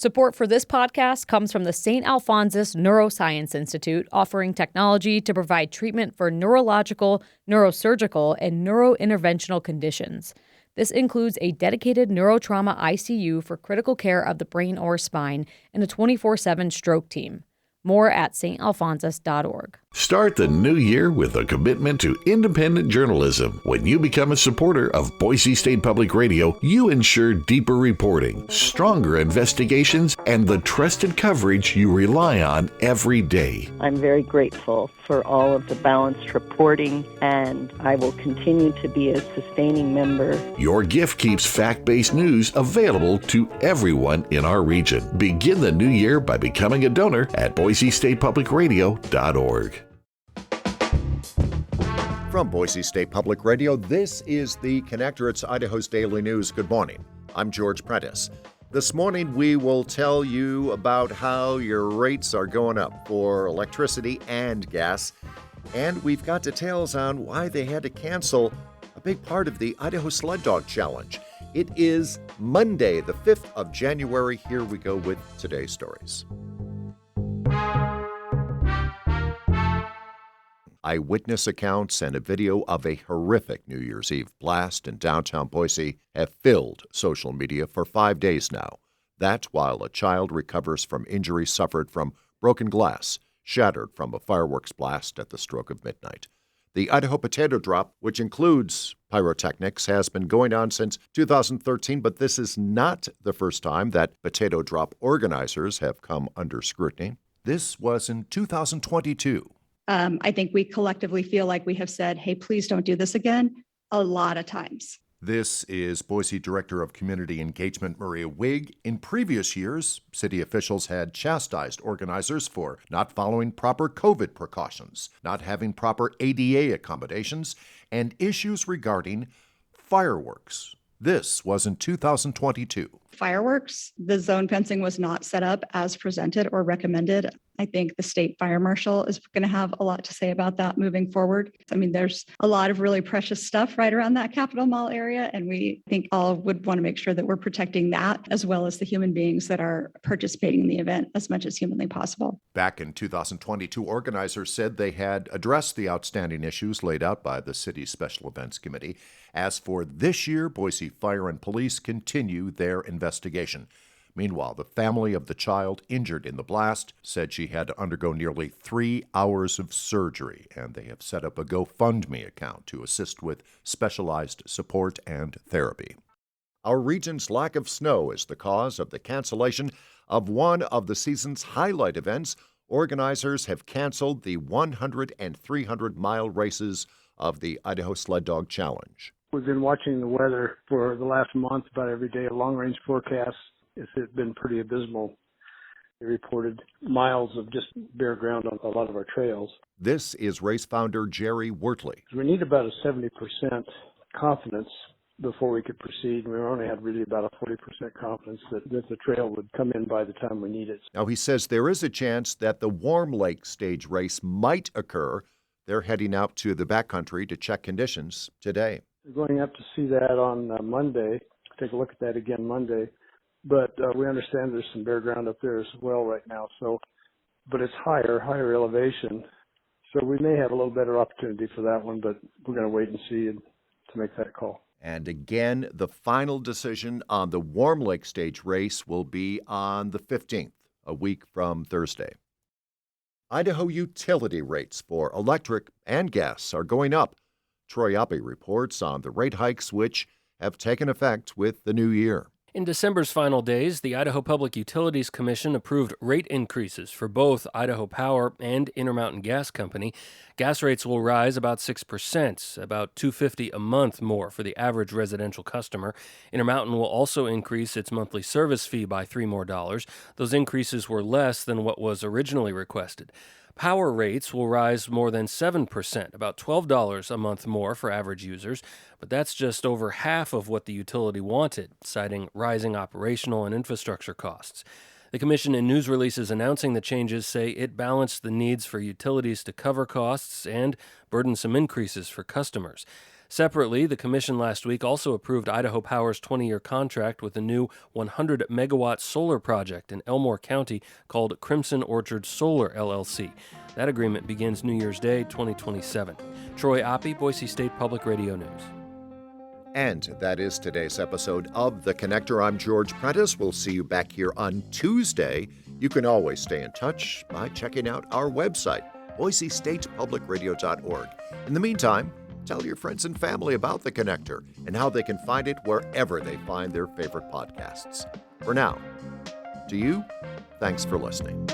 Support for this podcast comes from the St. Alphonsus Neuroscience Institute, offering technology to provide treatment for neurological, neurosurgical, and neurointerventional conditions. This includes a dedicated neurotrauma ICU for critical care of the brain or spine and a 24/7 stroke team. More at stalphonsus.org. Start the new year with a commitment to independent journalism. When you become a supporter of Boise State Public Radio, you ensure deeper reporting, stronger investigations, and the trusted coverage you rely on every day. I'm very grateful for all of the balanced reporting, and I will continue to be a sustaining member. Your gift keeps fact-based news available to everyone in our region. Begin the new year by becoming a donor at boisestatepublicradio.org. From Boise State Public Radio, this is The Connector. It's Idaho's Daily News. Good morning. I'm George Prentice. This morning, we will tell you about how your rates are going up for electricity and gas. And we've got details on why they had to cancel a big part of the Idaho Sled Dog Challenge. It is Monday, the 5th of January. Here we go with today's stories. Eyewitness accounts and a video of a horrific New Year's Eve blast in downtown Boise have filled social media for 5 days now. That's while a child recovers from injuries suffered from broken glass, shattered from a fireworks blast at the stroke of midnight. The Idaho Potato Drop, which includes pyrotechnics, has been going on since 2013, but this is not the first time that Potato Drop organizers have come under scrutiny. This was in 2022. I think we collectively feel like we have said, hey, please don't do this again, a lot of times. This is Boise Director of Community Engagement Maria Wigg. In previous years, city officials had chastised organizers for not following proper COVID precautions, not having proper ADA accommodations, and issues regarding fireworks. This was in 2022. Fireworks, the zone fencing was not set up as presented or recommended. I think the state fire marshal is going to have a lot to say about that moving forward. I mean, there's a lot of really precious stuff right around that Capitol Mall area, and we think all would want to make sure that we're protecting that as well as the human beings that are participating in the event as much as humanly possible. Back in 2022, organizers said they had addressed the outstanding issues laid out by the city's Special Events Committee. As for this year, Boise Fire and Police continue their investigation. Meanwhile, the family of the child injured in the blast said she had to undergo nearly 3 hours of surgery, and they have set up a GoFundMe account to assist with specialized support and therapy. Our region's lack of snow is the cause of the cancellation of one of the season's highlight events. Organizers have canceled the 100 and 300-mile races of the Idaho Sled Dog Challenge. We've been watching the weather for the last month, about every day, a long-range forecast. It's been pretty abysmal. They reported miles of just bare ground on a lot of our trails. This is race founder Jerry Wortley. We need about a 70% confidence before we could proceed. We only had really about a 40% confidence that the trail would come in by the time we need it. Now, he says there is a chance that the Warm Lake stage race might occur. They're heading out to the backcountry to check conditions today. We're going up to see that on Monday, take a look at that again Monday. But we understand there's some bare ground up there as well right now. But it's higher elevation. So we may have a little better opportunity for that one, but we're going to wait and see to make that call. And again, the final decision on the Warm Lake stage race will be on the 15th, a week from Thursday. Idaho utility rates for electric and gas are going up. Troy Oppie reports on the rate hikes which have taken effect with the new year. In December's final days, the Idaho Public Utilities Commission approved rate increases for both Idaho Power and Intermountain Gas Company. Gas rates will rise about 6%, about $2.50 a month more for the average residential customer. Intermountain will also increase its monthly service fee by $3 more. Those increases were less than what was originally requested. Power rates will rise more than 7%, about $12 a month more for average users, but that's just over half of what the utility wanted, citing rising operational and infrastructure costs. The commission in news releases announcing the changes say it balanced the needs for utilities to cover costs and burdensome increases for customers. Separately, the commission last week also approved Idaho Power's 20-year contract with a new 100-megawatt solar project in Elmore County called Crimson Orchard Solar, LLC. That agreement begins New Year's Day, 2027. Troy Oppie, Boise State Public Radio News. And that is today's episode of The Connector. I'm George Prentice. We'll see you back here on Tuesday. You can always stay in touch by checking out our website, boisestatepublicradio.org. In the meantime, tell your friends and family about The Connector and how they can find it wherever they find their favorite podcasts. For now, to you, thanks for listening.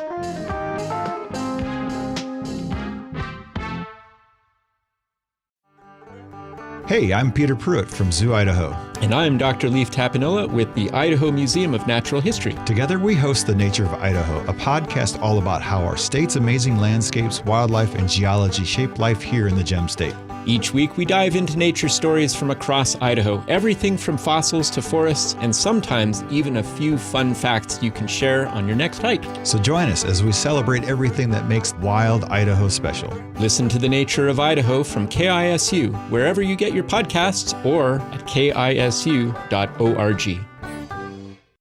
Hey, I'm Peter Pruitt from Zoo, Idaho. And I'm Dr. Leif Tapinola with the Idaho Museum of Natural History. Together we host The Nature of Idaho, a podcast all about how our state's amazing landscapes, wildlife, and geology shape life here in the Gem State. Each week we dive into nature stories from across Idaho, everything from fossils to forests, and sometimes even a few fun facts you can share on your next hike. So join us as we celebrate everything that makes wild Idaho special. Listen to The Nature of Idaho from KISU, wherever you get your podcasts, or at KISU.org.